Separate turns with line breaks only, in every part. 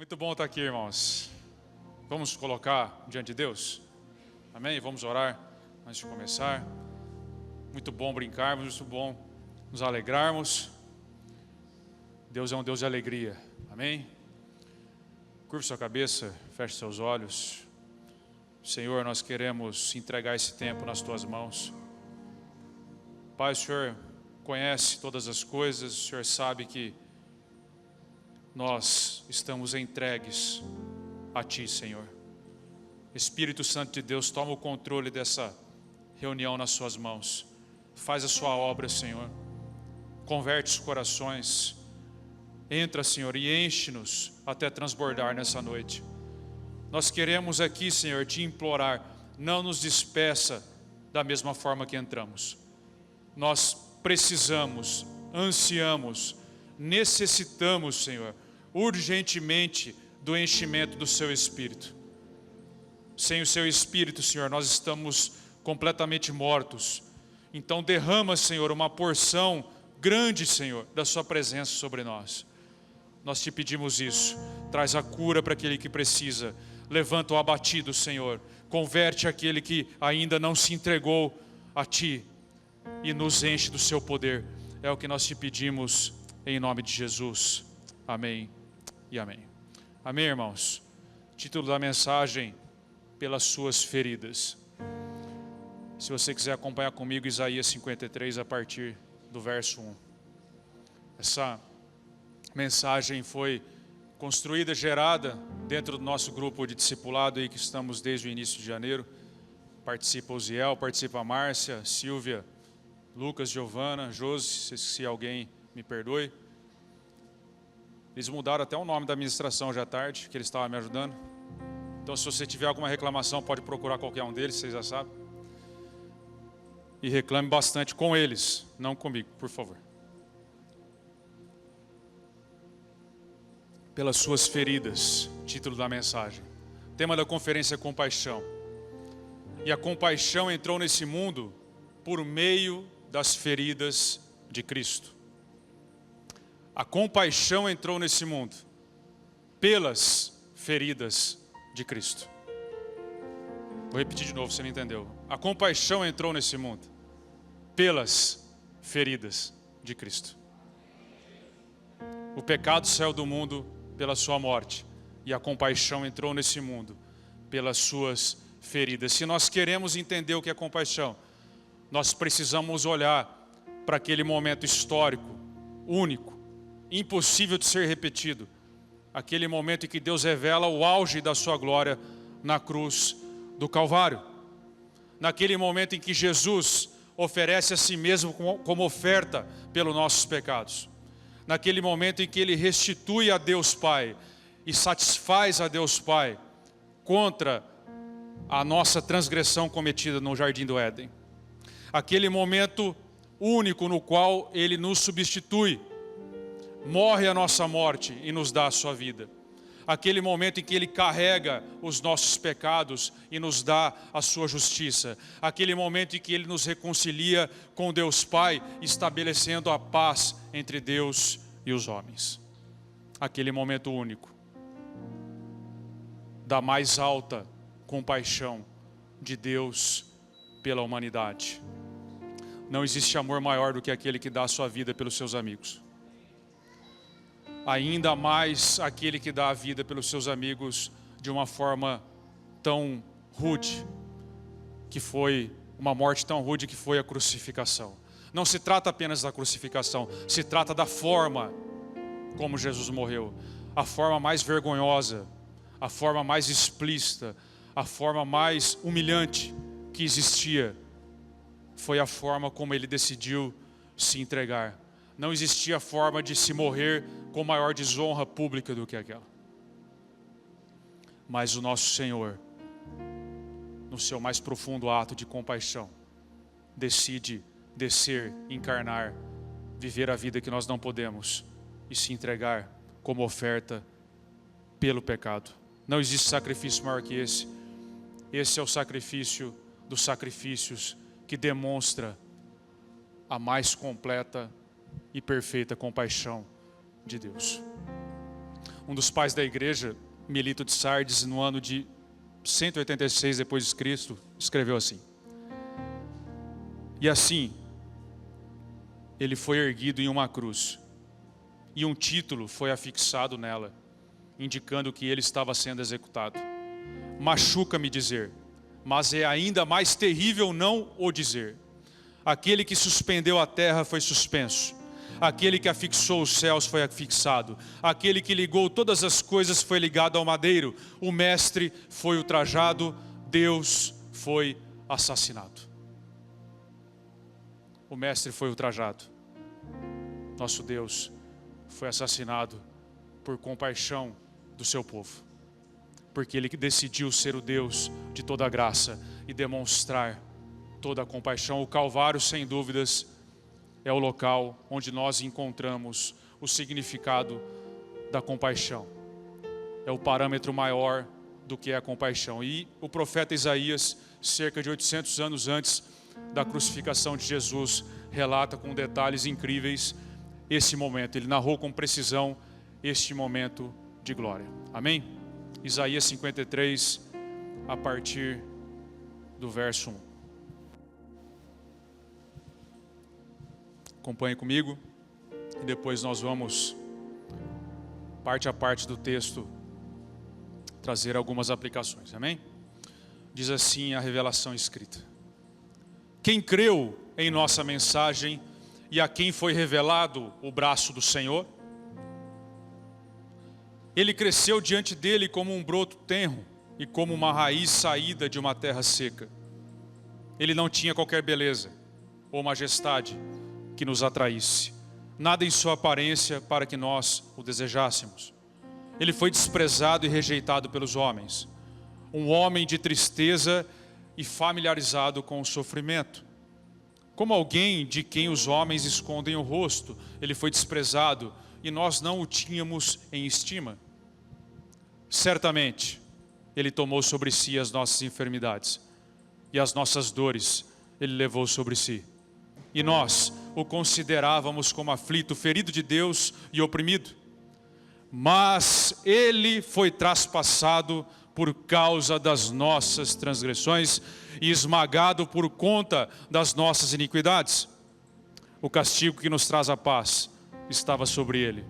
Muito bom estar aqui, irmãos. Vamos colocar diante de Deus? Amém? Vamos orar antes de começar. Muito bom brincarmos, muito bom nos alegrarmos. Deus é um Deus de alegria. Amém? Curve sua cabeça, feche seus olhos. Senhor, nós queremos entregar esse tempo nas Tuas mãos. Pai, o Senhor conhece todas as coisas, o Senhor sabe que nós estamos entregues a Ti, Senhor. Espírito Santo de Deus, toma o controle dessa reunião nas Suas mãos. Faz a Sua obra, Senhor. Converte os corações. Entra, Senhor, e enche-nos até transbordar nessa noite. Nós queremos aqui, Senhor, Te implorar, não nos despeça da mesma forma que entramos. Nós precisamos, ansiamos, necessitamos, Senhor, urgentemente do enchimento do Seu Espírito. Sem o Seu Espírito, Senhor, nós estamos completamente mortos. Então derrama, Senhor, uma porção grande, Senhor, da Sua presença sobre nós. Nós Te pedimos isso. Traz a cura para aquele que precisa. Levanta o abatido, Senhor. Converte aquele que ainda não se entregou a Ti. E nos enche do Seu poder. É o que nós Te pedimos em nome de Jesus. Amém e amém. Amém, irmãos? Título da mensagem: pelas suas feridas. Se você quiser acompanhar comigo, Isaías 53, a partir do verso 1. Essa mensagem foi construída, gerada dentro do nosso grupo de discipulado aí que estamos desde o início de janeiro. Participa o Ziel, participa a Márcia, Silvia, Lucas, Giovana, Josi, se esqueci alguém, me perdoe. Eles mudaram até o nome da administração já à tarde, que eles estavam me ajudando. Então, se você tiver alguma reclamação, pode procurar qualquer um deles, vocês já sabem. E reclame bastante com eles, não comigo, por favor. Pelas suas feridas, título da mensagem. Tema da conferência é compaixão. E a compaixão entrou nesse mundo por meio das feridas de Cristo. A compaixão entrou nesse mundo pelas feridas de Cristo. Vou repetir de novo, você não entendeu. A compaixão entrou nesse mundo pelas feridas de Cristo. O pecado saiu do mundo pela sua morte, e a compaixão entrou nesse mundo pelas suas feridas. Se nós queremos entender o que é compaixão, nós precisamos olhar para aquele momento histórico, único, impossível de ser repetido. Aquele momento em que Deus revela o auge da sua glória na cruz do Calvário. Naquele momento em que Jesus oferece a si mesmo como oferta pelos nossos pecados. Naquele momento em que Ele restitui a Deus Pai e satisfaz a Deus Pai contra a nossa transgressão cometida no Jardim do Éden. Aquele momento único no qual Ele nos substitui, morre a nossa morte e nos dá a sua vida. Aquele momento em que Ele carrega os nossos pecados e nos dá a sua justiça. Aquele momento em que Ele nos reconcilia com Deus Pai, estabelecendo a paz entre Deus e os homens. Aquele momento único da mais alta compaixão de Deus pela humanidade. Não existe amor maior do que aquele que dá a sua vida pelos seus amigos. Ainda mais aquele que dá a vida pelos seus amigos de uma forma tão rude, que foi uma morte tão rude que foi a crucificação. Não se trata apenas da crucificação, se trata da forma como Jesus morreu. A forma mais vergonhosa, a forma mais explícita, a forma mais humilhante que existia, foi a forma como Ele decidiu se entregar. Não existia forma de se morrer com maior desonra pública do que aquela. Mas o nosso Senhor, no seu mais profundo ato de compaixão, decide descer, encarnar, viver a vida que nós não podemos e se entregar como oferta pelo pecado. Não existe sacrifício maior que esse. Esse é o sacrifício dos sacrifícios que demonstra a mais completa e perfeita compaixão de Deus. Um dos pais da igreja, Melito de Sardes, no ano de 186 depois de Cristo, escreveu assim: e assim, ele foi erguido em uma cruz, e um título foi afixado nela, indicando que ele estava sendo executado. Machuca-me dizer, mas é ainda mais terrível não o dizer. Aquele que suspendeu a terra foi suspenso. Aquele que afixou os céus foi afixado. Aquele que ligou todas as coisas foi ligado ao madeiro. O mestre foi ultrajado. Deus foi assassinado. O mestre foi ultrajado. Nosso Deus foi assassinado por compaixão do seu povo. Porque Ele decidiu ser o Deus de toda a graça e demonstrar toda a compaixão. O Calvário, sem dúvidas, é o local onde nós encontramos o significado da compaixão. É o parâmetro maior do que é a compaixão. E o profeta Isaías, cerca de 800 anos antes da crucificação de Jesus, relata com detalhes incríveis esse momento. Ele narrou com precisão este momento de glória. Amém? Isaías 53, a partir do verso 1. Acompanhe comigo e depois nós vamos, parte a parte do texto, trazer algumas aplicações. Amém? Diz assim a revelação escrita: quem creu em nossa mensagem e a quem foi revelado o braço do Senhor? Ele cresceu diante dele como um broto tenro e como uma raiz saída de uma terra seca. Ele não tinha qualquer beleza ou majestade que nos atraísse, nada em sua aparência para que nós o desejássemos. Ele foi desprezado e rejeitado pelos homens, um homem de tristeza e familiarizado com o sofrimento. Como alguém de quem os homens escondem o rosto, ele foi desprezado e nós não o tínhamos em estima. Certamente, ele tomou sobre si as nossas enfermidades e as nossas dores ele levou sobre si. E nós o considerávamos como aflito, ferido de Deus e oprimido. Mas ele foi traspassado por causa das nossas transgressões e esmagado por conta das nossas iniquidades. O castigo que nos traz a paz estava sobre ele,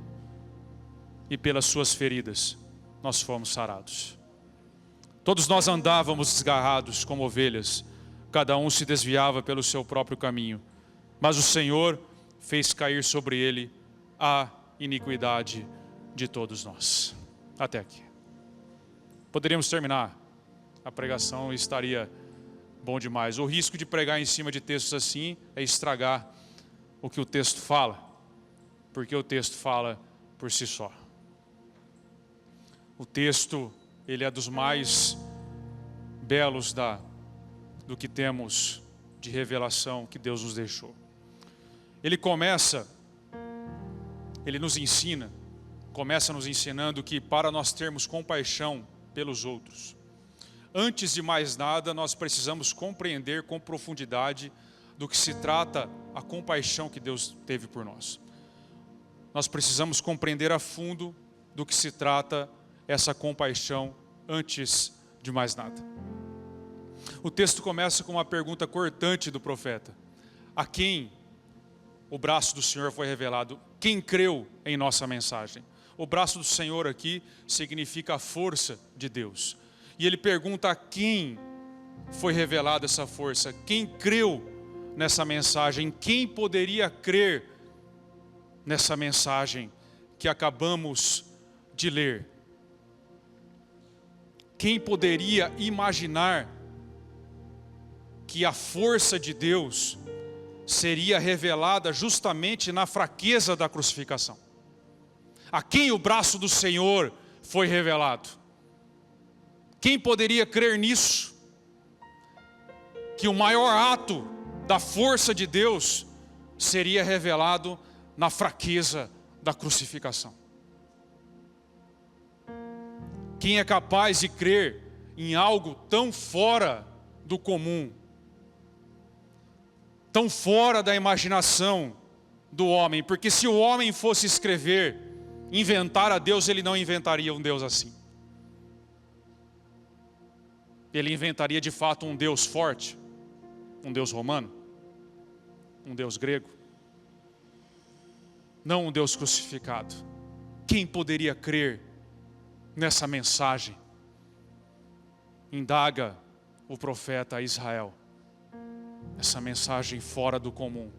e pelas suas feridas nós fomos sarados. Todos nós andávamos desgarrados como ovelhas, cada um se desviava pelo seu próprio caminho, mas o Senhor fez cair sobre ele a iniquidade de todos nós. Até aqui. Poderíamos terminar a pregação e estaria bom demais. O risco de pregar em cima de textos assim é estragar o que o texto fala, porque o texto fala por si só. O texto, ele é dos mais belos do que temos de revelação que Deus nos deixou. Ele nos ensina, começa nos ensinando que para nós termos compaixão pelos outros, antes de mais nada, nós precisamos compreender com profundidade do que se trata a compaixão que Deus teve por nós. Nós precisamos compreender a fundo do que se trata essa compaixão antes de mais nada. O texto começa com uma pergunta cortante do profeta: a quem o braço do Senhor foi revelado? Quem creu em nossa mensagem? O braço do Senhor aqui significa a força de Deus. E ele pergunta a quem foi revelada essa força, quem creu nessa mensagem, quem poderia crer nessa mensagem que acabamos de ler. Quem poderia imaginar que a força de Deus seria revelada justamente na fraqueza da crucificação? A quem o braço do Senhor foi revelado? Quem poderia crer nisso? Que o maior ato da força de Deus seria revelado na fraqueza da crucificação. Quem é capaz de crer em algo tão fora do comum, tão fora da imaginação do homem? Porque se o homem fosse escrever inventar a Deus, ele não inventaria um Deus assim. Ele inventaria de fato um Deus forte, um Deus romano, um Deus grego, não um Deus crucificado. Quem poderia crer nessa mensagem? Indaga o profeta a Israel. Essa mensagem fora do comum,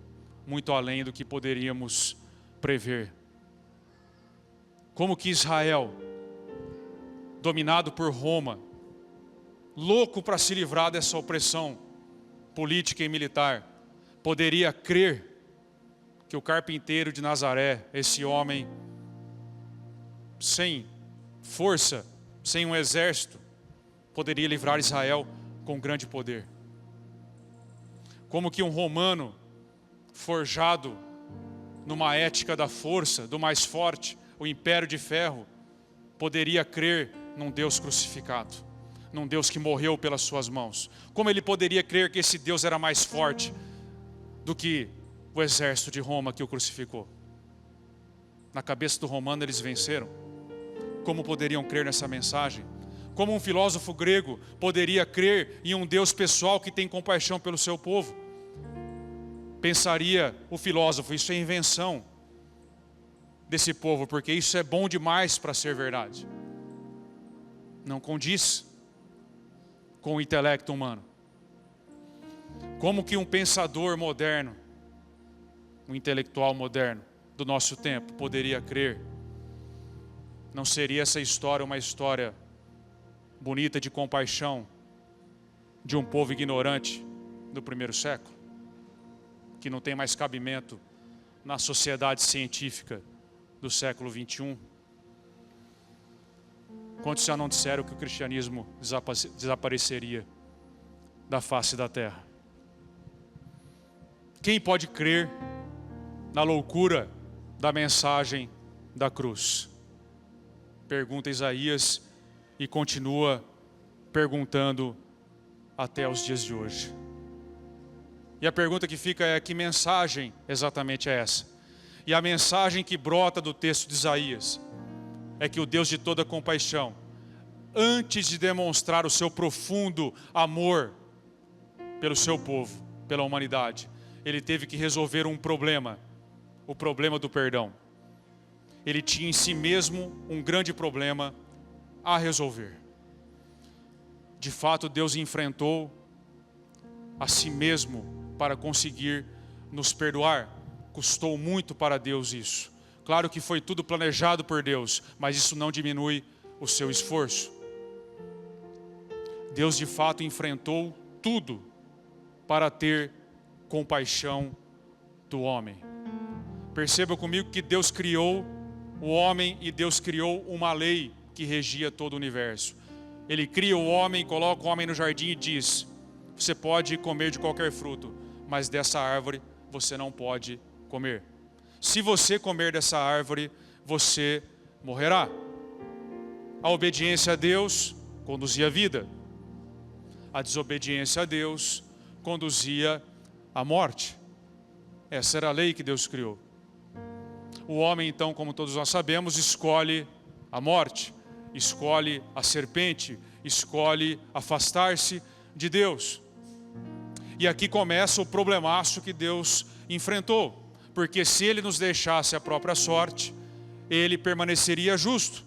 muito além do que poderíamos prever. Como que Israel, dominado por Roma, louco para se livrar dessa opressão política e militar, poderia crer que o carpinteiro de Nazaré, esse homem sem força, sem um exército, poderia livrar Israel com grande poder? Como que um romano forjado numa ética da força, do mais forte, o império de ferro, poderia crer num Deus crucificado, num Deus que morreu pelas suas mãos? Como ele poderia crer que esse Deus era mais forte do que o exército de Roma que o crucificou? Na cabeça do romano eles venceram. Como poderiam crer nessa mensagem? Como um filósofo grego poderia crer em um Deus pessoal que tem compaixão pelo seu povo? Pensaria o filósofo, isso é invenção desse povo, porque isso é bom demais para ser verdade. Não condiz com o intelecto humano. Como que um pensador moderno, um intelectual moderno do nosso tempo poderia crer? Não seria essa história uma história bonita de compaixão de um povo ignorante do primeiro século, que não tem mais cabimento na sociedade científica do século 21? Quantos já não disseram que o cristianismo desapareceria da face da terra? Quem pode crer na loucura da mensagem da cruz? Pergunta Isaías e continua perguntando até os dias de hoje. E a pergunta que fica é: que mensagem exatamente é essa? E a mensagem que brota do texto de Isaías é que o Deus de toda compaixão, antes de demonstrar o seu profundo amor pelo seu povo, pela humanidade, ele teve que resolver um problema, o problema do perdão. Ele tinha em si mesmo um grande problema a resolver. De fato, Deus enfrentou a si mesmo para conseguir nos perdoar. Custou muito para Deus isso. Claro que foi tudo planejado por Deus, mas isso não diminui o seu esforço. Deus de fato enfrentou tudo para ter compaixão do homem. Perceba comigo que Deus criou o homem e Deus criou uma lei que regia todo o universo. Ele cria o homem, coloca o homem no jardim e diz: você pode comer de qualquer fruto, mas dessa árvore você não pode comer. Se você comer dessa árvore, você morrerá. A obediência a Deus conduzia à vida. A desobediência a Deus conduzia à morte. Essa era a lei que Deus criou. O homem, então, como todos nós sabemos, escolhe a morte, escolhe a serpente, escolhe afastar-se de Deus. E aqui começa o problemaço que Deus enfrentou, porque se ele nos deixasse a própria sorte, ele permaneceria justo.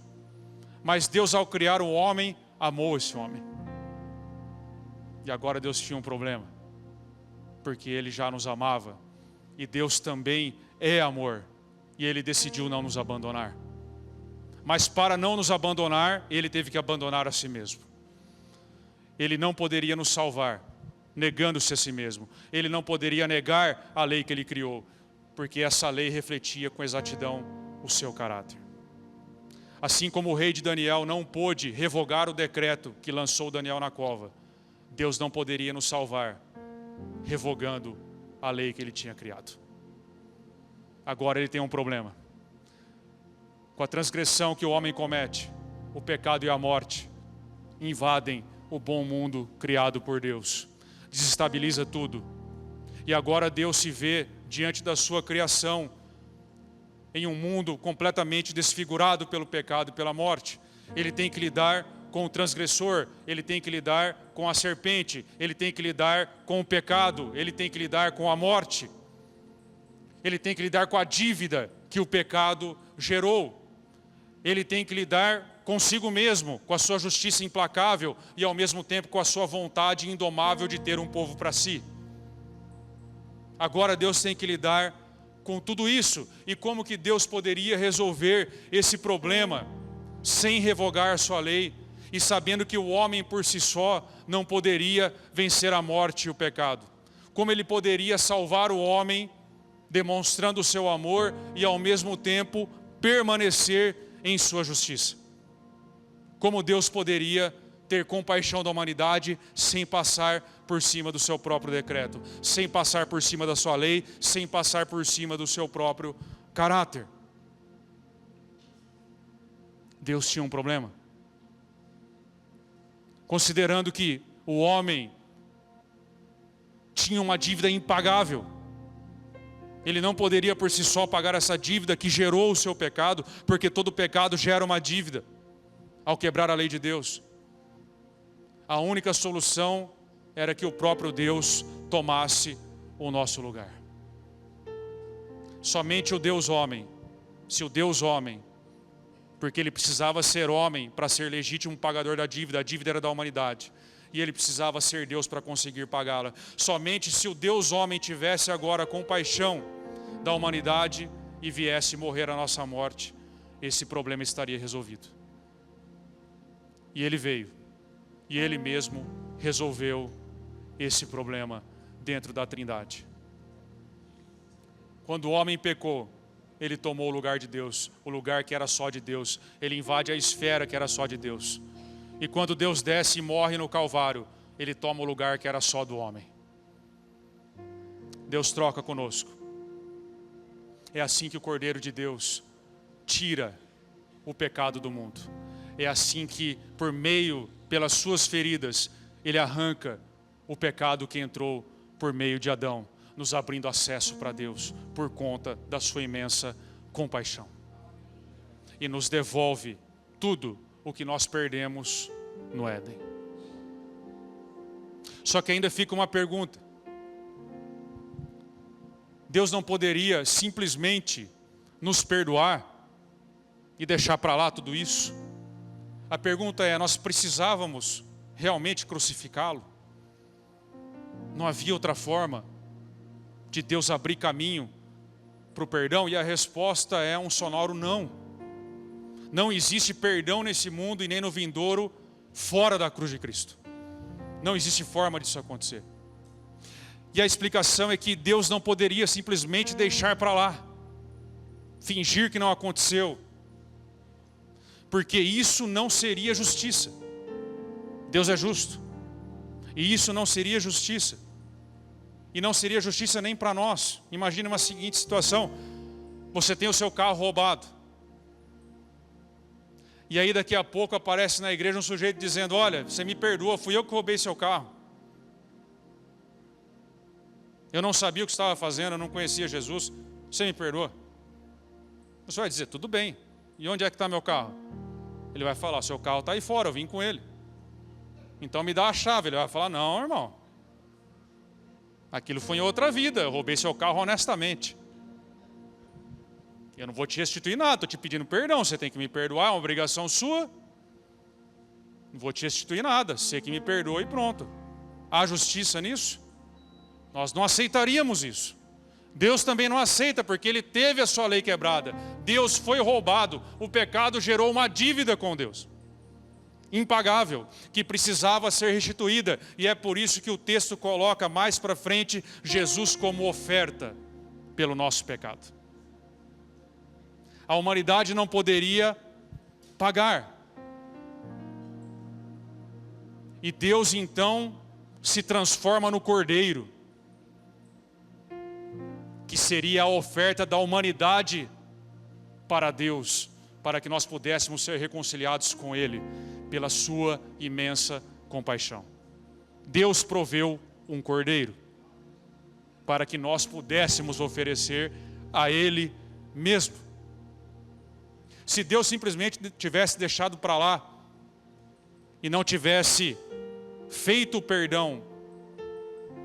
Mas Deus, ao criar o homem, amou esse homem. E agora Deus tinha um problema, porque ele já nos amava, e Deus também é amor, e ele decidiu não nos abandonar. Mas para não nos abandonar, ele teve que abandonar a si mesmo. Ele não poderia nos salvar negando-se a si mesmo. Ele não poderia negar a lei que ele criou, porque essa lei refletia com exatidão o seu caráter. Assim como o rei de Daniel não pôde revogar o decreto que lançou Daniel na cova, Deus não poderia nos salvar revogando a lei que ele tinha criado. Agora ele tem um problema. Com a transgressão que o homem comete, o pecado e a morte invadem o bom mundo criado por Deus. Desestabiliza tudo. E agora Deus se vê diante da sua criação em um mundo completamente desfigurado pelo pecado e pela morte. Ele tem que lidar com o transgressor, ele tem que lidar com a serpente, ele tem que lidar com o pecado, ele tem que lidar com a morte, ele tem que lidar com a dívida que o pecado gerou, ele tem que lidar consigo mesmo, com a sua justiça implacável e ao mesmo tempo com a sua vontade indomável de ter um povo para si. Agora Deus tem que lidar com tudo isso. E como que Deus poderia resolver esse problema sem revogar a sua lei e sabendo que o homem por si só não poderia vencer a morte e o pecado? Como ele poderia salvar o homem demonstrando o seu amor e ao mesmo tempo permanecer em sua justiça? Como Deus poderia ter compaixão da humanidade sem passar por cima do seu próprio decreto, sem passar por cima da sua lei, sem passar por cima do seu próprio caráter? Deus tinha um problema. Considerando que o homem tinha uma dívida impagável, ele não poderia por si só pagar essa dívida que gerou o seu pecado, porque todo pecado gera uma dívida ao quebrar a lei de Deus. A única solução era que o próprio Deus tomasse o nosso lugar. Somente o Deus homem, se o Deus homem, porque ele precisava ser homem para ser legítimo pagador da dívida, a dívida era da humanidade, e ele precisava ser Deus para conseguir pagá-la. Somente se o Deus homem tivesse agora compaixão da humanidade e viesse morrer a nossa morte, esse problema estaria resolvido. E ele veio, e ele mesmo resolveu esse problema dentro da Trindade. Quando o homem pecou, ele tomou o lugar de Deus, o lugar que era só de Deus. Ele invade a esfera que era só de Deus. E quando Deus desce e morre no Calvário, ele toma o lugar que era só do homem. Deus troca conosco. É assim que o Cordeiro de Deus tira o pecado do mundo. É assim que, por meio, pelas suas feridas, ele arranca o pecado que entrou por meio de Adão, nos abrindo acesso para Deus, por conta da sua imensa compaixão. E nos devolve tudo o que nós perdemos no Éden. Só que ainda fica uma pergunta. Deus não poderia simplesmente nos perdoar e deixar para lá tudo isso? A pergunta é, nós precisávamos realmente crucificá-lo? Não havia outra forma de Deus abrir caminho para o perdão? E a resposta é um sonoro não. Não existe perdão nesse mundo e nem no vindouro fora da cruz de Cristo. Não existe forma disso acontecer. E a explicação é que Deus não poderia simplesmente deixar para lá, fingir que não aconteceu, porque isso não seria justiça. Deus é justo, e isso não seria justiça, e não seria justiça nem para nós. Imagine uma seguinte situação: você tem o seu carro roubado, e aí daqui a pouco aparece na igreja um sujeito dizendo: olha, você me perdoa, fui eu que roubei seu carro. Eu não sabia o que estava fazendo, eu não conhecia Jesus, você me perdoa? Você vai dizer: tudo bem, e onde é que está meu carro? Ele vai falar: seu carro está aí fora, eu vim com ele. Então me dá a chave. Ele vai falar: não, irmão, aquilo foi em outra vida, eu roubei seu carro honestamente. Eu não vou te restituir nada, estou te pedindo perdão, você tem que me perdoar, é uma obrigação sua. Não vou te restituir nada, você que me perdoa e pronto. Há justiça nisso? Nós não aceitaríamos isso. Deus também não aceita, porque Ele teve a sua lei quebrada. Deus foi roubado, o pecado gerou uma dívida com Deus, impagável, que precisava ser restituída. E é por isso que o texto coloca mais para frente Jesus como oferta pelo nosso pecado. A humanidade não poderia pagar. E Deus então se transforma no Cordeiro, que seria a oferta da humanidade para Deus, para que nós pudéssemos ser reconciliados com Ele, pela sua imensa compaixão. Deus proveu um Cordeiro, para que nós pudéssemos oferecer a Ele mesmo. Se Deus simplesmente tivesse deixado para lá e não tivesse feito o perdão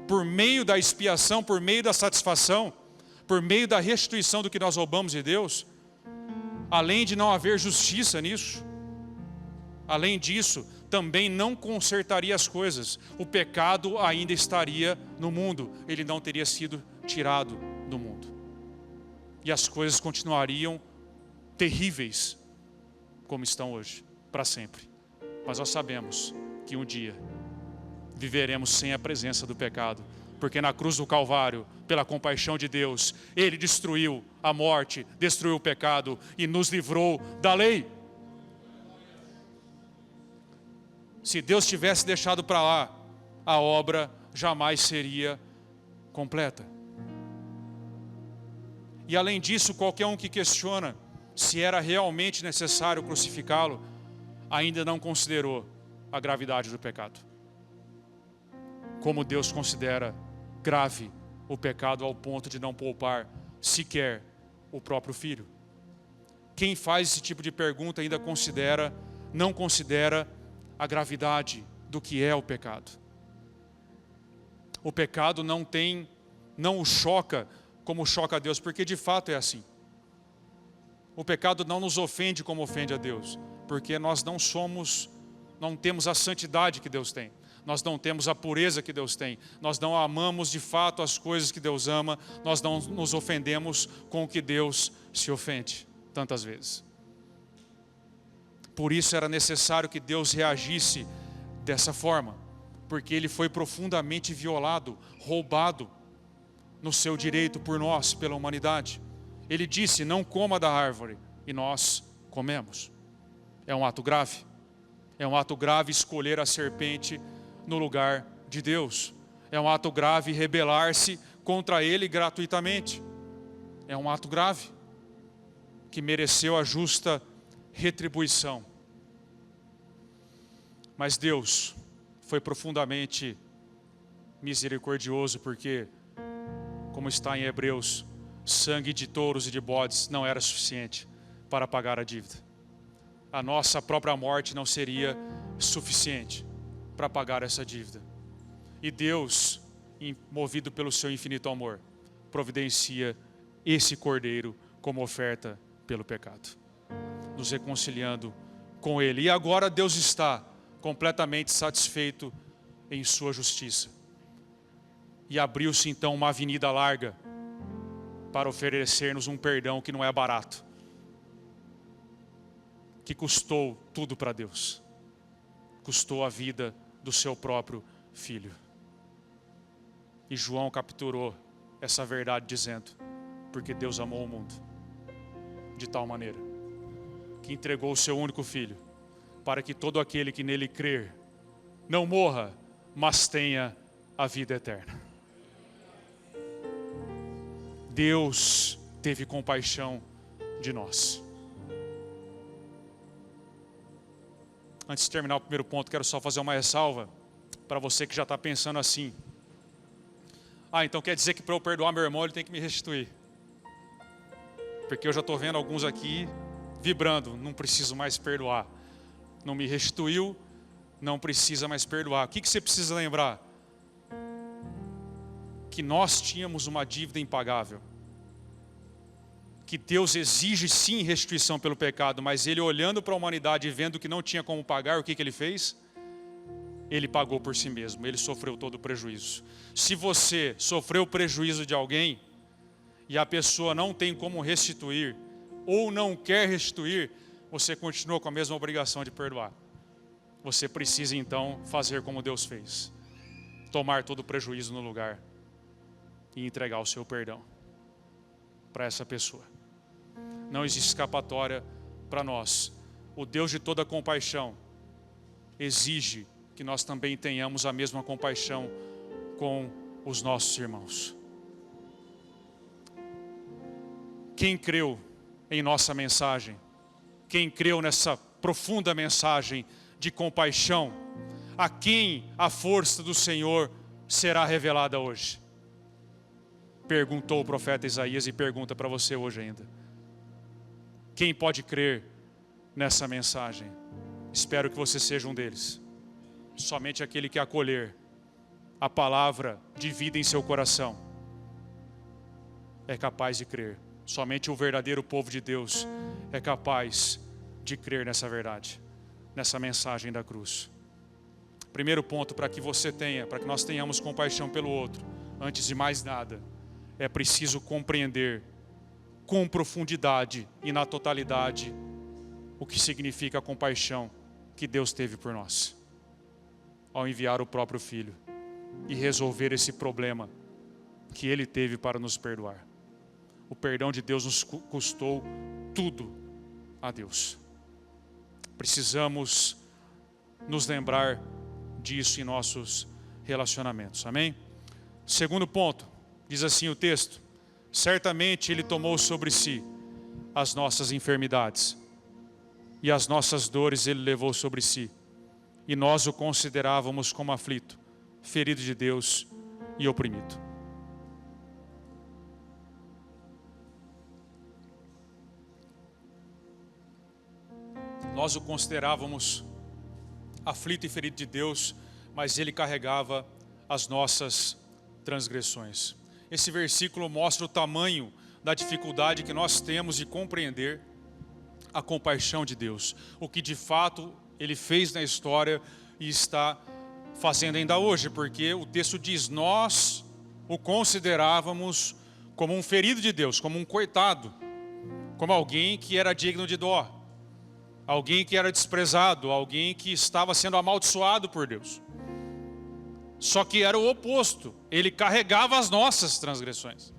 por meio da expiação, por meio da satisfação, por meio da restituição do que nós roubamos de Deus, além de não haver justiça nisso, além disso, também não consertaria as coisas. O pecado ainda estaria no mundo, ele não teria sido tirado do mundo. E as coisas continuariam terríveis, como estão hoje, para sempre. Mas nós sabemos que um dia viveremos sem a presença do pecado, porque na cruz do Calvário, pela compaixão de Deus, Ele destruiu a morte, destruiu o pecado e nos livrou da lei. Se Deus tivesse deixado para lá, a obra jamais seria completa. E além disso, qualquer um que questiona se era realmente necessário crucificá-lo, ainda não considerou a gravidade do pecado. Como Deus considera grave o pecado ao ponto de não poupar sequer o próprio filho. Quem faz esse tipo de pergunta ainda não considera a gravidade do que é o pecado. O pecado não o choca como choca a Deus, porque de fato é assim. O pecado não nos ofende como ofende a Deus, porque nós não temos a santidade que Deus tem. Nós não temos a pureza que Deus tem. Nós não amamos de fato as coisas que Deus ama. Nós não nos ofendemos com o que Deus se ofende tantas vezes. Por isso era necessário que Deus reagisse dessa forma, porque Ele foi profundamente violado, roubado no seu direito por nós, pela humanidade. Ele disse, não coma da árvore, e nós comemos. É um ato grave. É um ato grave escolher a serpente no lugar de Deus. É um ato grave rebelar-se contra Ele gratuitamente. É um ato grave que mereceu a justa retribuição. Mas Deus foi profundamente misericordioso, porque, como está em Hebreus, sangue de touros e de bodes não era suficiente para pagar a dívida. A nossa própria morte não seria suficiente para pagar essa dívida. E Deus, movido pelo seu infinito amor, providencia esse cordeiro como oferta pelo pecado, nos reconciliando com Ele. E agora Deus está completamente satisfeito em sua justiça. E abriu-se então uma avenida larga para oferecer-nos um perdão que não é barato, que custou tudo para Deus. Custou a vida do seu próprio filho. E João capturou essa verdade dizendo, porque Deus amou o mundo de tal maneira que entregou o seu único filho, para que todo aquele que nele crer não morra, mas tenha a vida eterna. Deus teve compaixão de nós. Antes de terminar o primeiro ponto, quero só fazer uma ressalva para você que já está pensando assim. Então quer dizer que para eu perdoar meu irmão ele tem que me restituir. Porque eu já estou vendo alguns aqui vibrando, não preciso mais perdoar. Não me restituiu, não precisa mais perdoar. O que você precisa lembrar? Que nós tínhamos uma dívida impagável. Que Deus exige sim restituição pelo pecado, mas Ele olhando para a humanidade e vendo que não tinha como pagar, o que Ele fez? Ele pagou por si mesmo, Ele sofreu todo o prejuízo. Se você sofreu o prejuízo de alguém, e a pessoa não tem como restituir, ou não quer restituir, você continua com a mesma obrigação de perdoar. Você precisa então fazer como Deus fez. Tomar todo o prejuízo no lugar e entregar o seu perdão para essa pessoa. Não existe escapatória para nós. O Deus de toda compaixão exige que nós também tenhamos a mesma compaixão com os nossos irmãos. Quem creu em nossa mensagem, quem creu nessa profunda mensagem de compaixão, a quem a força do Senhor será revelada hoje? Perguntou o profeta Isaías e pergunta para você hoje ainda. Quem pode crer nessa mensagem? Espero que você seja um deles. Somente aquele que acolher a palavra de vida em seu coração é capaz de crer. Somente o verdadeiro povo de Deus é capaz de crer nessa verdade, nessa mensagem da cruz. Primeiro ponto, para que nós tenhamos compaixão pelo outro, antes de mais nada, é preciso compreender com profundidade e na totalidade o que significa a compaixão que Deus teve por nós, ao enviar o próprio Filho e resolver esse problema que Ele teve para nos perdoar. O perdão de Deus nos custou tudo a Deus. Precisamos nos lembrar disso em nossos relacionamentos, amém? Segundo ponto, diz assim o texto: certamente Ele tomou sobre si as nossas enfermidades, e as nossas dores Ele levou sobre si, e nós o considerávamos como aflito, ferido de Deus e oprimido. Nós o considerávamos aflito e ferido de Deus, mas Ele carregava as nossas transgressões. Esse versículo mostra o tamanho da dificuldade que nós temos de compreender a compaixão de Deus, o que de fato Ele fez na história e está fazendo ainda hoje, porque o texto diz: nós o considerávamos como um ferido de Deus, como um coitado, como alguém que era digno de dó, alguém que era desprezado, alguém que estava sendo amaldiçoado por Deus. Só que era o oposto, Ele carregava as nossas transgressões.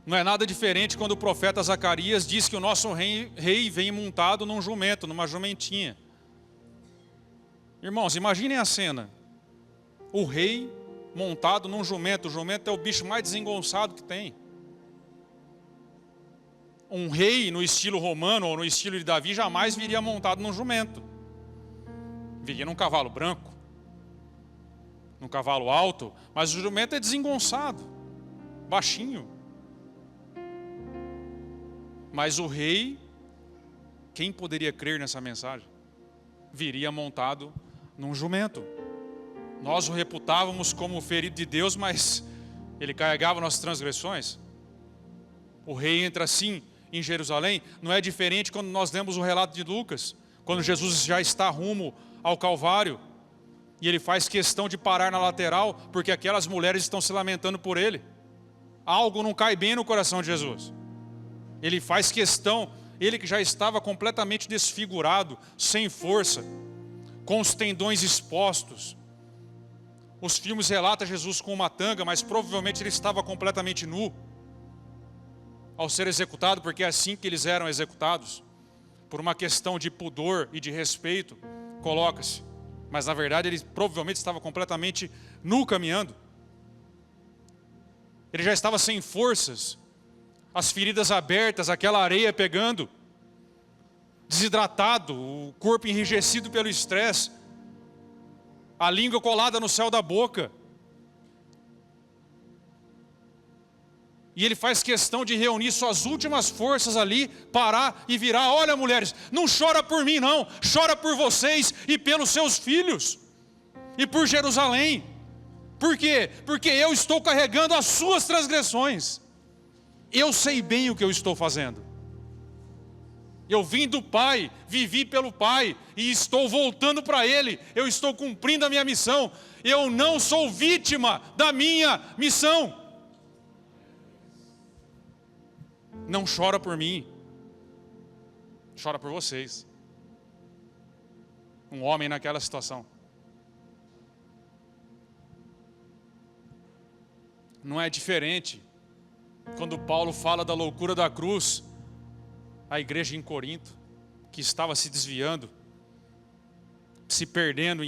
Não é nada diferente quando o profeta Zacarias diz que o nosso rei vem montado num jumento, numa jumentinha. Irmãos, imaginem a cena. O rei montado num jumento. O jumento é o bicho mais desengonçado que tem. Um rei no estilo romano ou no estilo de Davi jamais viria montado num jumento. Viria num cavalo branco, num cavalo alto, mas o jumento é desengonçado, baixinho. Mas o rei, quem poderia crer nessa mensagem? Viria montado num jumento. Nós o reputávamos como ferido de Deus, mas Ele carregava nossas transgressões. O rei entra assim em Jerusalém. Não é diferente quando nós lemos o relato de Lucas, quando Jesus já está rumo ao Calvário, e Ele faz questão de parar na lateral, porque aquelas mulheres estão se lamentando por Ele. Algo não cai bem no coração de Jesus. Ele faz questão, Ele que já estava completamente desfigurado, sem força, com os tendões expostos. Os filmes relatam Jesus com uma tanga, mas provavelmente Ele estava completamente nu ao ser executado, porque é assim que eles eram executados, por uma questão de pudor e de respeito, coloca-se. Mas na verdade Ele provavelmente estava completamente nu caminhando. Ele já estava sem forças, as feridas abertas, aquela areia pegando, desidratado, o corpo enrijecido pelo estresse, a língua colada no céu da boca. E Ele faz questão de reunir suas últimas forças ali, parar e virar: olha, mulheres, não chora por mim não, chora por vocês e pelos seus filhos, e por Jerusalém. Por quê? Porque eu estou carregando as suas transgressões. Eu sei bem o que eu estou fazendo. Eu vim do Pai, vivi pelo Pai e estou voltando para Ele. Eu estou cumprindo a minha missão. Eu não sou vítima da minha missão. Não chora por mim, chora por vocês. Um homem naquela situação. Não é diferente quando Paulo fala da loucura da cruz, a igreja em Corinto, que estava se desviando, se perdendo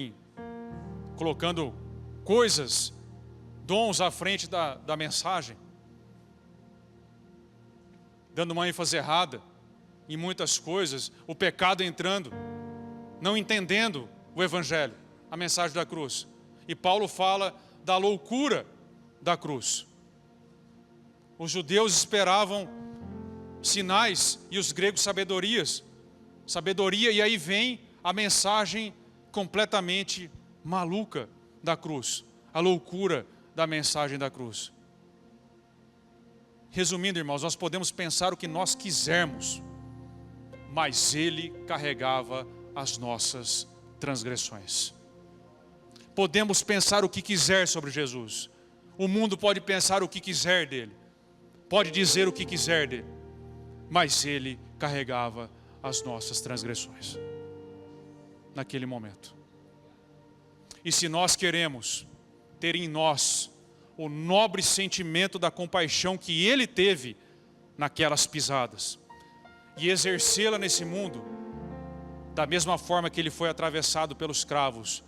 colocando coisas, dons à frente da mensagem, dando uma ênfase errada em muitas coisas, o pecado entrando, não entendendo o Evangelho, a mensagem da cruz. E Paulo fala da loucura da cruz. Os judeus esperavam sinais, e os gregos sabedorias. Sabedoria, e aí vem a mensagem completamente maluca da cruz. A loucura da mensagem da cruz. Resumindo, irmãos, nós podemos pensar o que nós quisermos, mas Ele carregava as nossas transgressões. Podemos pensar o que quiser sobre Jesus. O mundo pode pensar o que quiser dele. Pode dizer o que quiser dele. Mas Ele carregava as nossas transgressões. Naquele momento. E se nós queremos ter em nós o nobre sentimento da compaixão que Ele teve naquelas pisadas, e exercê-la nesse mundo, da mesma forma que Ele foi atravessado pelos cravos,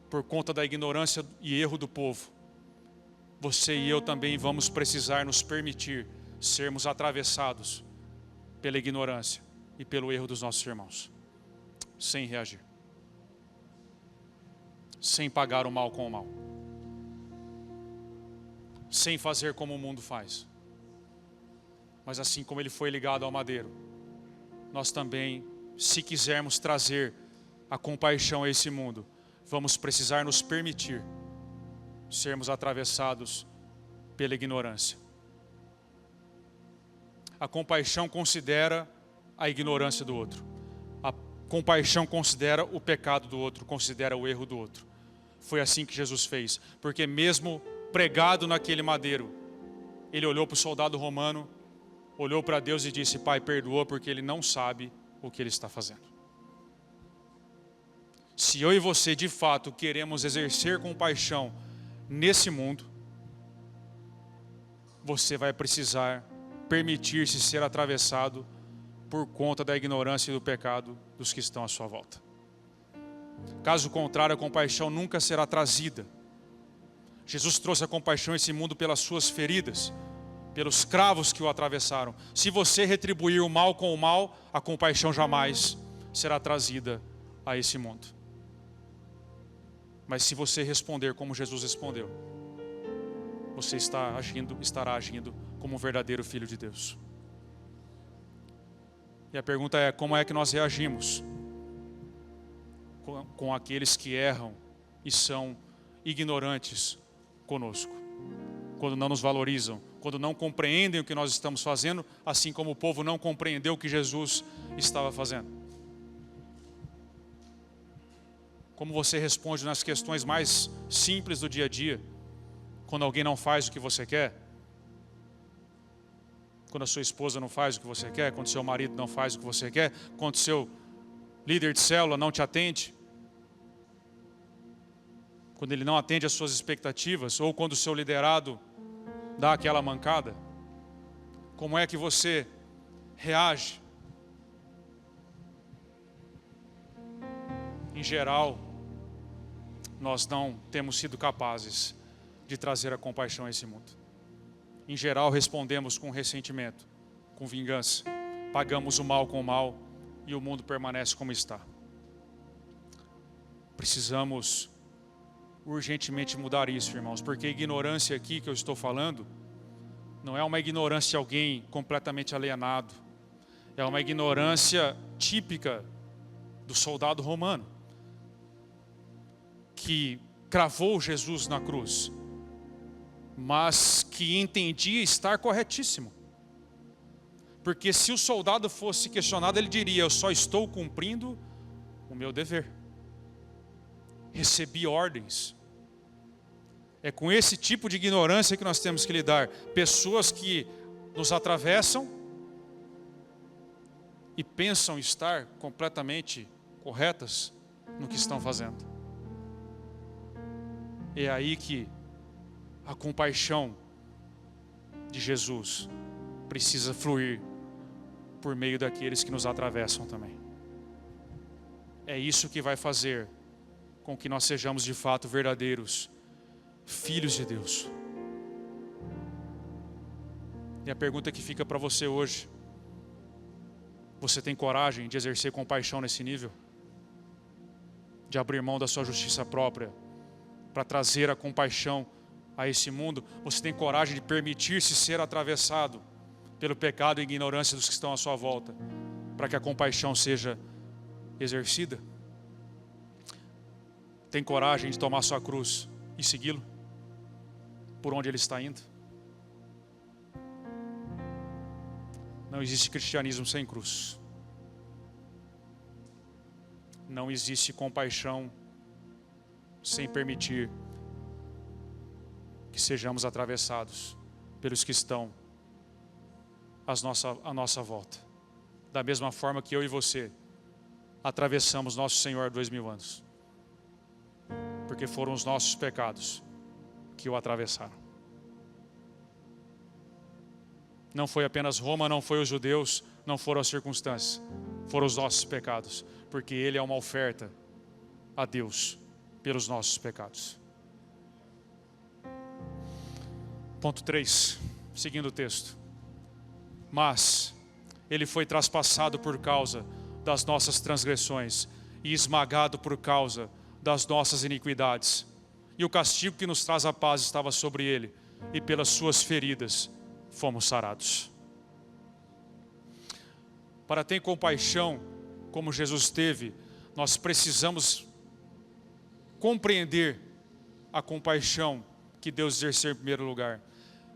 por conta da ignorância e erro do povo, você e eu também vamos precisar nos permitir sermos atravessados pela ignorância e pelo erro dos nossos irmãos, sem reagir, sem pagar o mal com o mal, sem fazer como o mundo faz. Mas assim como ele foi ligado ao madeiro, nós também, se quisermos trazer a compaixão a esse mundo, vamos precisar nos permitir sermos atravessados pela ignorância. A compaixão considera a ignorância do outro. A compaixão considera o pecado do outro, considera o erro do outro. Foi assim que Jesus fez, porque mesmo pregado naquele madeiro, Ele olhou para o soldado romano, olhou para Deus e disse: Pai, perdoa, porque ele não sabe o que ele está fazendo. Se eu e você de fato queremos exercer compaixão nesse mundo, você vai precisar permitir-se ser atravessado por conta da ignorância e do pecado dos que estão à sua volta. Caso contrário, a compaixão nunca será trazida. Jesus trouxe a compaixão a esse mundo pelas suas feridas, pelos cravos que o atravessaram. Se você retribuir o mal com o mal, a compaixão jamais será trazida a esse mundo. Mas se você responder como Jesus respondeu, você estará agindo como um verdadeiro filho de Deus. E a pergunta é: como é que nós reagimos com aqueles que erram e são ignorantes conosco? Quando não nos valorizam, quando não compreendem o que nós estamos fazendo, assim como o povo não compreendeu o que Jesus estava fazendo. Como você responde nas questões mais simples do dia a dia, quando alguém não faz o que você quer, quando a sua esposa não faz o que você quer, quando seu marido não faz o que você quer, quando seu líder de célula não te atende, quando ele não atende às suas expectativas, ou quando o seu liderado dá aquela mancada, como é que você reage? Em geral, nós não temos sido capazes de trazer a compaixão a esse mundo. Em geral, respondemos com ressentimento, com vingança, pagamos o mal com o mal e o mundo permanece como está. Precisamos urgentemente mudar isso, irmãos, porque a ignorância aqui que eu estou falando não é uma ignorância de alguém completamente alienado, é uma ignorância típica do soldado romano que cravou Jesus na cruz, mas que entendia estar corretíssimo. Porque se o soldado fosse questionado, ele diria: eu só estou cumprindo o meu dever. Recebi ordens. É com esse tipo de ignorância que nós temos que lidar. Pessoas que nos atravessam e pensam estar completamente corretas no que estão fazendo. É aí que a compaixão de Jesus precisa fluir por meio daqueles que nos atravessam também. É isso que vai fazer com que nós sejamos de fato verdadeiros filhos de Deus. E a pergunta que fica para você hoje: você tem coragem de exercer compaixão nesse nível? De abrir mão da sua justiça própria para trazer a compaixão a esse mundo? Você tem coragem de permitir-se ser atravessado pelo pecado e ignorância dos que estão à sua volta, para que a compaixão seja exercida? Tem coragem de tomar sua cruz e segui-lo por onde ele está indo? Não existe cristianismo sem cruz. Não existe compaixão sem permitir que sejamos atravessados pelos que estão à nossa volta. Da mesma forma que eu e você atravessamos nosso Senhor 2000 anos. Porque foram os nossos pecados que o atravessaram. Não foi apenas Roma, não foi os judeus, não foram as circunstâncias. Foram os nossos pecados. Porque Ele é uma oferta a Deus pelos nossos pecados. Ponto 3, seguindo o texto. Mas Ele foi traspassado por causa das nossas transgressões e esmagado por causa das nossas iniquidades. E o castigo que nos traz a paz estava sobre Ele, e pelas suas feridas fomos sarados. Para ter compaixão como Jesus teve, nós precisamos compreender a compaixão que Deus exerceu em primeiro lugar.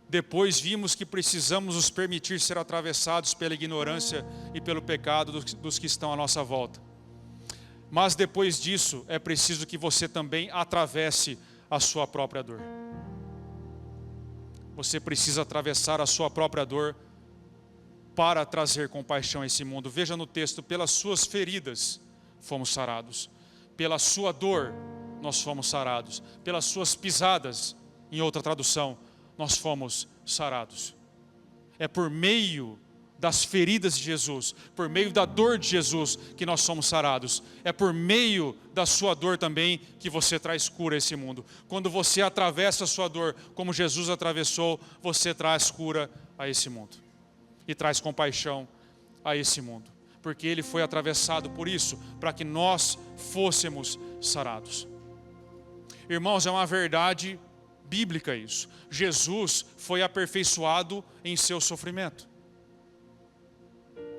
Depois vimos que precisamos nos permitir ser atravessados pela ignorância e pelo pecado dos que estão à nossa volta. Mas depois disso, é preciso que você também atravesse a sua própria dor. Você precisa atravessar a sua própria dor para trazer compaixão a esse mundo. Veja no texto, pelas suas feridas fomos sarados. Pela sua dor nós fomos sarados. Pelas suas pisadas, em outra tradução, nós fomos sarados. É por meio das feridas de Jesus, por meio da dor de Jesus que nós somos sarados. É por meio da sua dor também que você traz cura a esse mundo. Quando você atravessa a sua dor como Jesus atravessou, você traz cura a esse mundo. E traz compaixão a esse mundo. Porque Ele foi atravessado por isso, para que nós fôssemos sarados. Irmãos, é uma verdade bíblica isso. Jesus foi aperfeiçoado em seu sofrimento.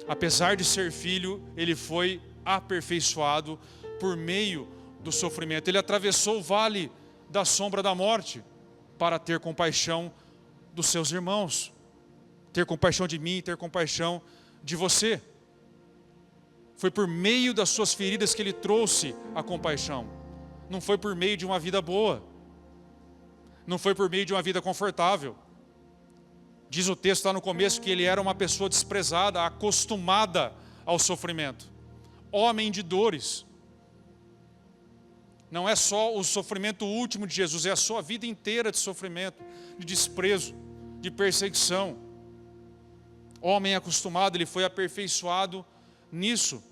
Apesar de ser filho, Ele foi aperfeiçoado por meio do sofrimento. Ele atravessou o vale da sombra da morte para ter compaixão dos seus irmãos. Ter compaixão de mim, ter compaixão de você. Foi por meio das suas feridas que Ele trouxe a compaixão. Não foi por meio de uma vida boa. Não foi por meio de uma vida confortável. Diz o texto lá no começo que Ele era uma pessoa desprezada, acostumada ao sofrimento. Homem de dores. Não é só o sofrimento último de Jesus, é a sua vida inteira de sofrimento, de desprezo, de perseguição. Homem acostumado, Ele foi aperfeiçoado nisso.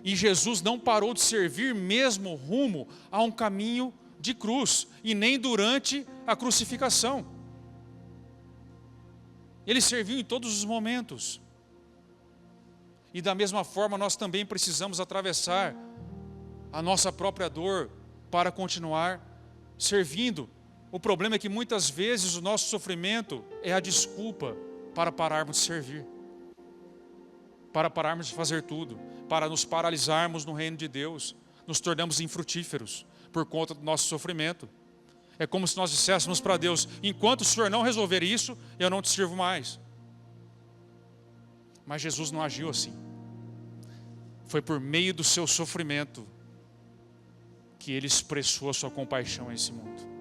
E Jesus não parou de servir mesmo rumo a um caminho de cruz, e nem durante a crucificação. Ele serviu em todos os momentos. E da mesma forma nós também precisamos atravessar a nossa própria dor para continuar servindo. O problema é que muitas vezes o nosso sofrimento é a desculpa para pararmos de servir, para pararmos de fazer tudo, para nos paralisarmos no reino de Deus, nos tornamos infrutíferos por conta do nosso sofrimento. É como se nós disséssemos para Deus: enquanto o Senhor não resolver isso, eu não te sirvo mais. Mas Jesus não agiu assim. Foi por meio do seu sofrimento que Ele expressou a sua compaixão a esse mundo.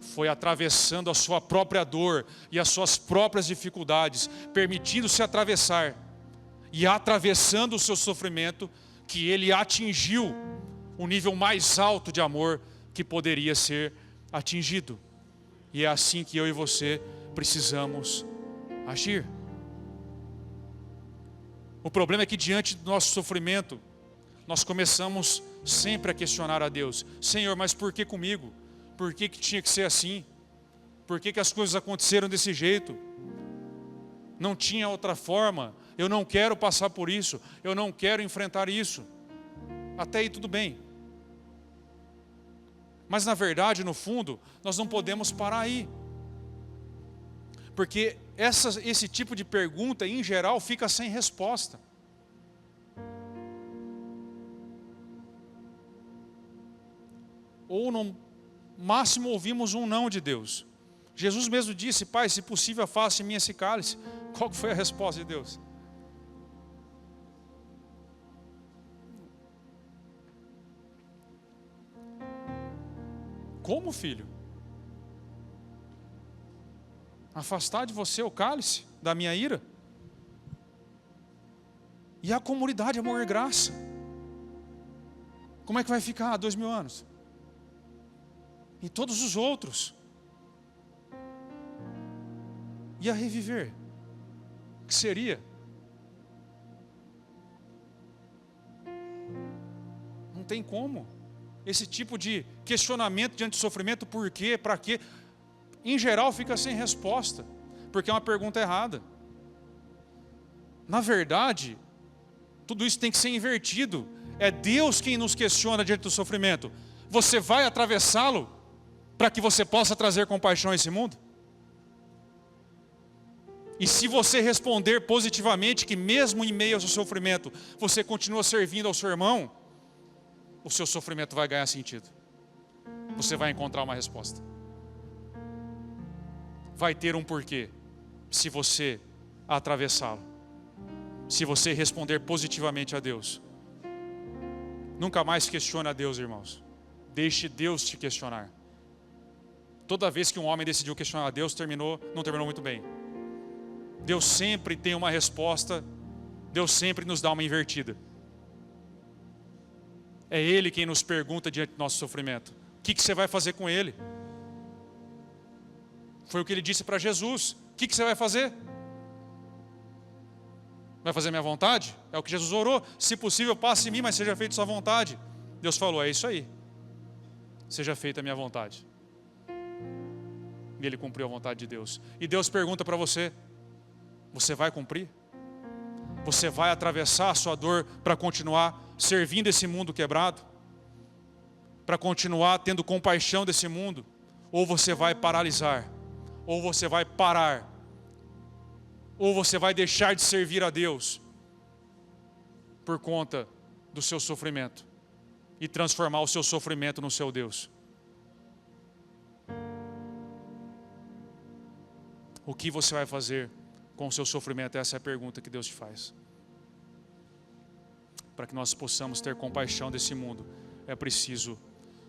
Foi atravessando a sua própria dor e as suas próprias dificuldades, permitindo-se atravessar e atravessando o seu sofrimento, que Ele atingiu o nível mais alto de amor que poderia ser atingido. E é assim que eu e você precisamos agir. O problema é que diante do nosso sofrimento, nós começamos sempre a questionar a Deus: Senhor, mas por que comigo? Por que tinha que ser assim? Por que as coisas aconteceram desse jeito? Não tinha outra forma. Eu não quero passar por isso. Eu não quero enfrentar isso. Até aí tudo bem. Mas na verdade, no fundo, nós não podemos parar aí. Porque esse tipo de pergunta, em geral, fica sem resposta. Ou no máximo ouvimos um não de Deus. Jesus mesmo disse: Pai, se possível, afaste de mim esse cálice. Qual que foi a resposta de Deus? Como, filho? Afastar de você o cálice da minha ira? E a comunidade Amor e Graça? Como é que vai ficar 2000 anos? E todos os outros? E a Reviver? O que seria? Não tem como. Esse tipo de questionamento diante do sofrimento, por quê, para quê, em geral fica sem resposta, porque é uma pergunta errada. Na verdade, tudo isso tem que ser invertido. É Deus quem nos questiona diante do sofrimento. Você vai atravessá-lo para que você possa trazer compaixão a esse mundo? E se você responder positivamente, que mesmo em meio ao seu sofrimento, você continua servindo ao seu irmão, o seu sofrimento vai ganhar sentido. Você vai encontrar uma resposta. Vai ter um porquê, se você atravessá-lo. Se você responder positivamente a Deus. Nunca mais questione a Deus, irmãos. Deixe Deus te questionar. Toda vez que um homem decidiu questionar a Deus, não terminou muito bem. Deus sempre tem uma resposta. Deus sempre nos dá uma invertida. É Ele quem nos pergunta diante do nosso sofrimento: o que você vai fazer com ele? Foi o que Ele disse para Jesus: o que você vai fazer? Vai fazer minha vontade? É o que Jesus orou: se possível passe em mim, mas seja feita sua vontade. Deus falou: é isso aí, seja feita a minha vontade. E Ele cumpriu a vontade de Deus. E Deus pergunta para você: você vai cumprir? Você vai atravessar a sua dor para continuar servindo esse mundo quebrado? Para continuar tendo compaixão desse mundo? Ou você vai paralisar? Ou você vai parar? Ou você vai deixar de servir a Deus por conta do seu sofrimento e transformar o seu sofrimento no seu Deus? O que você vai fazer com o seu sofrimento? Essa é a pergunta que Deus te faz. Para que nós possamos ter compaixão desse mundo, é preciso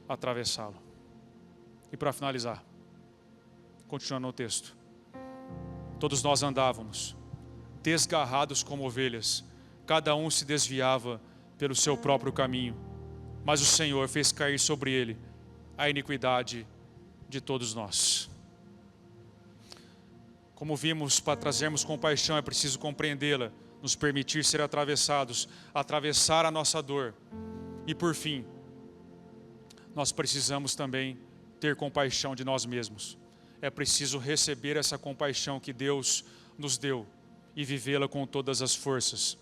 atravessá-lo. E para finalizar, continuando no texto: todos nós andávamos desgarrados como ovelhas, cada um se desviava pelo seu próprio caminho, mas o Senhor fez cair sobre ele a iniquidade de todos nós. Como vimos, para trazermos compaixão é preciso compreendê-la, nos permitir ser atravessados, atravessar a nossa dor. E por fim, nós precisamos também ter compaixão de nós mesmos. É preciso receber essa compaixão que Deus nos deu e vivê-la com todas as forças.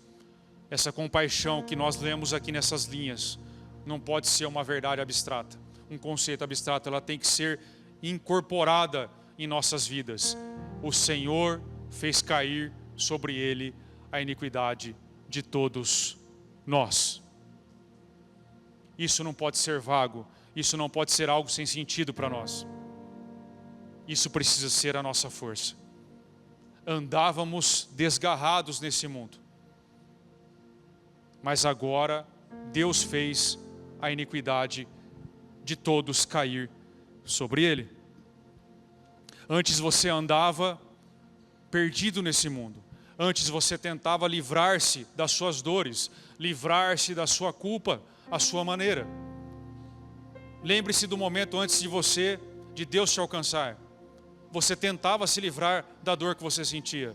Essa compaixão que nós lemos aqui nessas linhas não pode ser uma verdade abstrata, um conceito abstrato. Ela tem que ser incorporada em nossas vidas. O Senhor fez cair sobre ele a iniquidade de todos nós. Isso não pode ser vago, isso não pode ser algo sem sentido para nós. Isso precisa ser a nossa força. Andávamos desgarrados nesse mundo, mas agora Deus fez a iniquidade de todos cair sobre ele. Antes você andava perdido nesse mundo. Antes você tentava livrar-se das suas dores, livrar-se da sua culpa, à sua maneira. Lembre-se do momento antes de Deus te alcançar. Você tentava se livrar da dor que você sentia.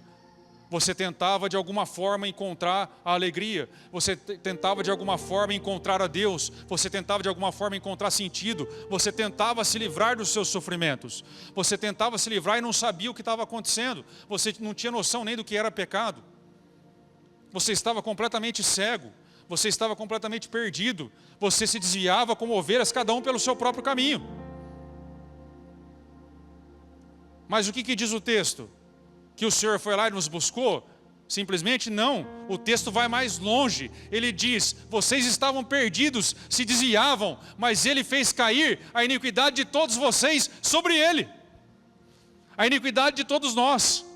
Você tentava de alguma forma encontrar a alegria. Você tentava de alguma forma encontrar a Deus. Você tentava de alguma forma encontrar sentido. Você tentava se livrar dos seus sofrimentos. Você tentava se livrar e não sabia o que estava acontecendo. Você não tinha noção nem do que era pecado. Você estava completamente cego. Você estava completamente perdido. Você se desviava como ovelhas, cada um pelo seu próprio caminho. Mas o que diz o texto? que o Senhor foi lá e nos buscou? Simplesmente não, o texto vai mais longe. Ele diz: vocês estavam perdidos, se desviavam, mas Ele fez cair a iniquidade de todos vocês sobre Ele, a iniquidade de todos nós.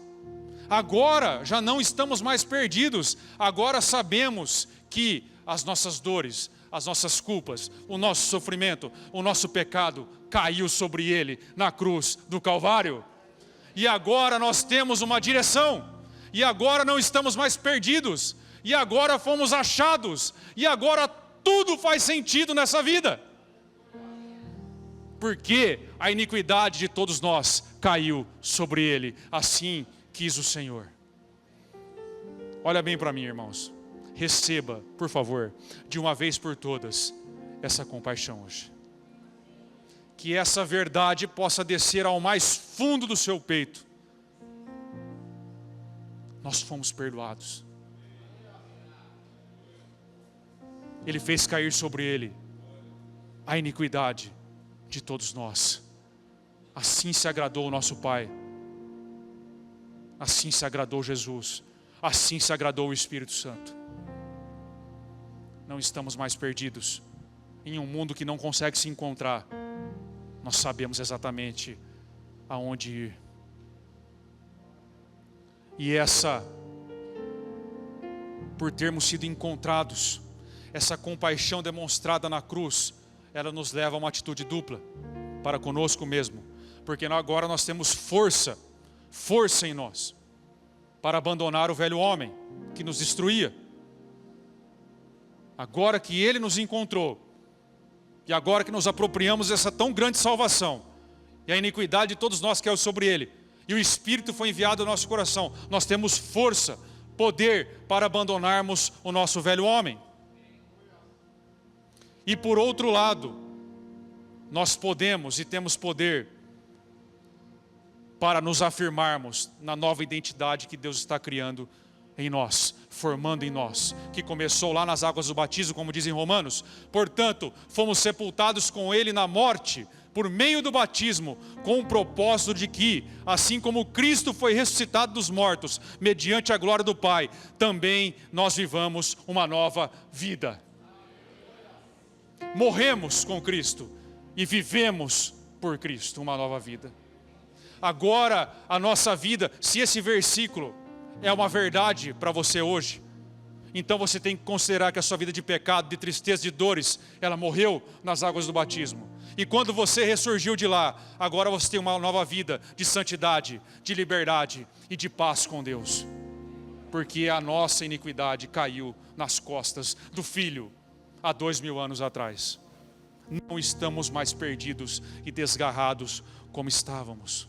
Agora já não estamos mais perdidos, agora sabemos que as nossas dores, as nossas culpas, o nosso sofrimento, o nosso pecado caiu sobre Ele na cruz do Calvário. E agora nós temos uma direção, e agora não estamos mais perdidos, e agora fomos achados, e agora tudo faz sentido nessa vida. Porque a iniquidade de todos nós caiu sobre Ele, assim quis o Senhor. Olha bem para mim, irmãos. Receba, por favor, de uma vez por todas, essa compaixão hoje. Que essa verdade possa descer ao mais fundo do seu peito. Nós fomos perdoados. Ele fez cair sobre Ele a iniquidade de todos nós. Assim se agradou o nosso Pai. Assim se agradou Jesus. Assim se agradou o Espírito Santo. Não estamos mais perdidos em um mundo que não consegue se encontrar. Nós sabemos exatamente aonde ir. E por termos sido encontrados, essa compaixão demonstrada na cruz, ela nos leva a uma atitude dupla para conosco mesmo. Porque agora nós temos força em nós, para abandonar o velho homem que nos destruía. Agora que Ele nos encontrou, e agora que nos apropriamos dessa tão grande salvação, e a iniquidade de todos nós caiu sobre Ele, e o Espírito foi enviado ao nosso coração, nós temos força, poder para abandonarmos o nosso velho homem. E por outro lado, nós podemos e temos poder para nos afirmarmos na nova identidade que Deus está criando em nós, formando em nós, que começou lá nas águas do batismo, como diz em Romanos. Portanto, fomos sepultados com Ele na morte, por meio do batismo, com o propósito de que, assim como Cristo foi ressuscitado dos mortos, mediante a glória do Pai, também nós vivamos uma nova vida. Morremos com Cristo e vivemos por Cristo uma nova vida. Agora a nossa vida, se esse versículo é uma verdade para você hoje, então você tem que considerar que a sua vida de pecado, de tristeza, de dores, ela morreu nas águas do batismo. E quando você ressurgiu de lá, agora você tem uma nova vida de santidade, de liberdade e de paz com Deus. Porque a nossa iniquidade caiu nas costas do Filho há 2000 anos atrás. Não estamos mais perdidos e desgarrados como estávamos.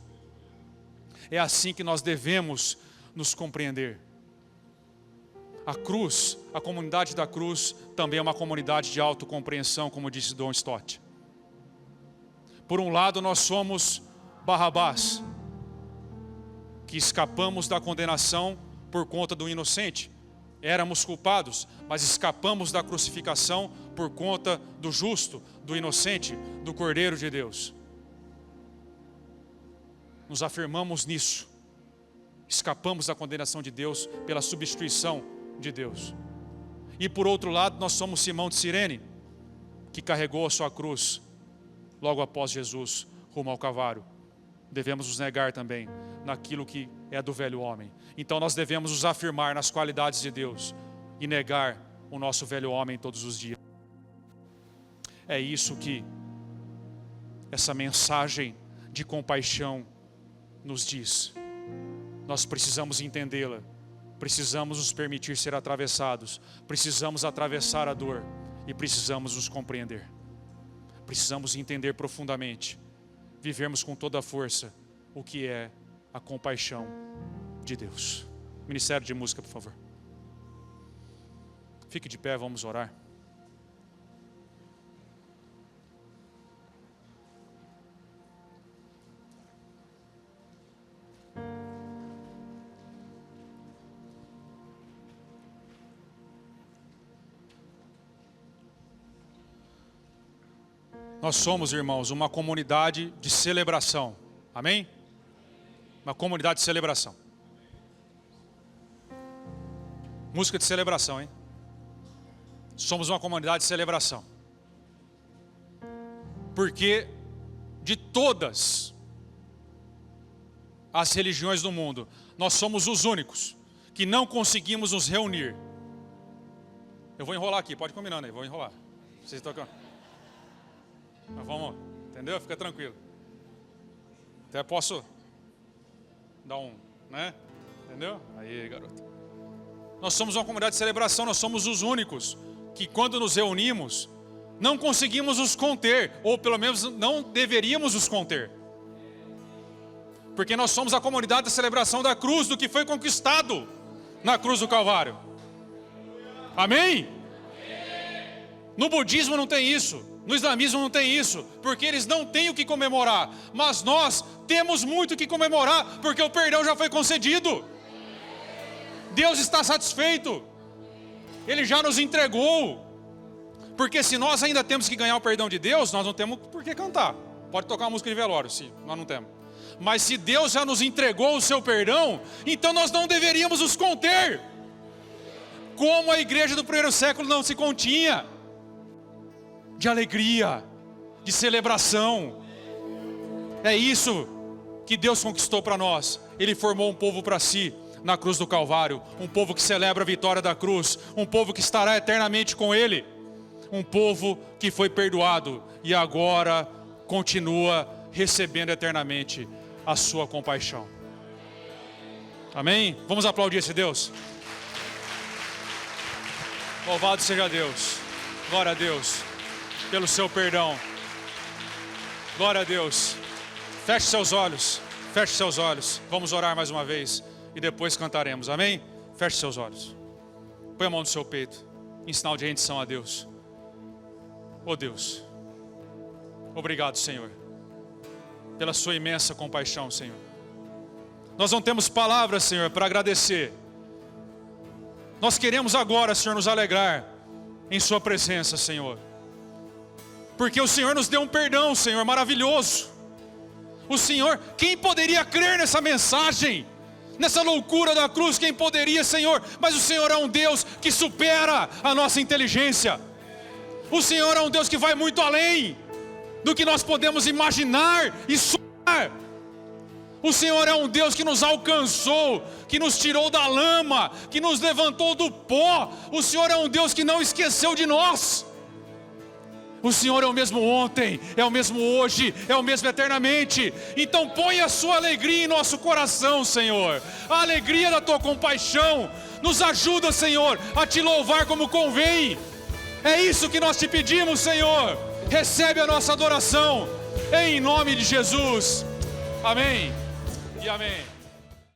É assim que nós devemos nos compreender. A cruz, a comunidade da cruz, também é uma comunidade de autocompreensão, como disse John Stott. Por um lado, nós somos Barrabás, que escapamos da condenação por conta do inocente. Éramos culpados, mas escapamos da crucificação por conta do justo, do inocente, do Cordeiro de Deus. Nos afirmamos nisso. Escapamos da condenação de Deus pela substituição de Deus. E por outro lado, nós somos Simão de Cirene, que carregou a sua cruz logo após Jesus rumo ao Calvário. Devemos nos negar também naquilo que é do velho homem. Então nós devemos nos afirmar nas qualidades de Deus e negar o nosso velho homem todos os dias. É isso que essa mensagem de compaixão nos diz. Nós precisamos entendê-la. Precisamos nos permitir ser atravessados. Precisamos atravessar a dor. E precisamos nos compreender. Precisamos entender profundamente. Vivermos com toda a força o que é a compaixão de Deus. Ministério de música, por favor. Fique de pé, vamos orar. Nós somos, irmãos, uma comunidade de celebração. Amém? Uma comunidade de celebração. Música de celebração, hein? Somos uma comunidade de celebração. Porque de todas as religiões do mundo, nós somos os únicos que não conseguimos nos reunir. Eu vou enrolar aqui, pode combinando aí, vou enrolar. Vocês estão... Mas vamos, entendeu? Fica tranquilo. Até posso dar um, né? Entendeu? Aí, garoto. Nós somos uma comunidade de celebração, nós somos os únicos que quando nos reunimos, não conseguimos nos conter, ou pelo menos não deveríamos nos conter. Porque nós somos a comunidade da celebração da cruz, do que foi conquistado na cruz do Calvário. Amém? No budismo não tem isso, no islamismo não tem isso, porque eles não têm o que comemorar. Mas nós temos muito o que comemorar, porque o perdão já foi concedido. Deus está satisfeito. Ele já nos entregou. Porque se nós ainda temos que ganhar o perdão de Deus, nós não temos por que cantar. Pode tocar uma música de velório, sim, nós não temos. Mas se Deus já nos entregou o seu perdão, então nós não deveríamos nos conter. Como a igreja do primeiro século não se continha. De alegria, de celebração. É isso que Deus conquistou para nós. Ele formou um povo para si na cruz do Calvário. Um povo que celebra a vitória da cruz. Um povo que estará eternamente com Ele. Um povo que foi perdoado e agora continua recebendo eternamente a sua compaixão. Amém? Vamos aplaudir esse Deus. Louvado seja Deus. Glória a Deus pelo seu perdão. Glória a Deus. Feche seus olhos. Feche seus olhos. Vamos orar mais uma vez e depois cantaremos. Amém? Feche seus olhos. Põe a mão no seu peito em sinal de rendição a Deus. Oh Deus, obrigado, Senhor, pela sua imensa compaixão, Senhor. Nós não temos palavras, Senhor, para agradecer. Nós queremos agora, Senhor, nos alegrar em sua presença, Senhor. Porque o Senhor nos deu um perdão, Senhor, maravilhoso. O Senhor, quem poderia crer nessa mensagem? Nessa loucura da cruz, quem poderia, Senhor? Mas o Senhor é um Deus que supera a nossa inteligência. O Senhor é um Deus que vai muito além do que nós podemos imaginar e sonhar. O Senhor é um Deus que nos alcançou, que nos tirou da lama, que nos levantou do pó. O Senhor é um Deus que não esqueceu de nós. O Senhor é o mesmo ontem, é o mesmo hoje, é o mesmo eternamente. Então põe a sua alegria em nosso coração, Senhor. A alegria da tua compaixão. Nos ajuda, Senhor, a te louvar como convém. É isso que nós te pedimos, Senhor. Recebe a nossa adoração, em nome de Jesus. Amém e amém.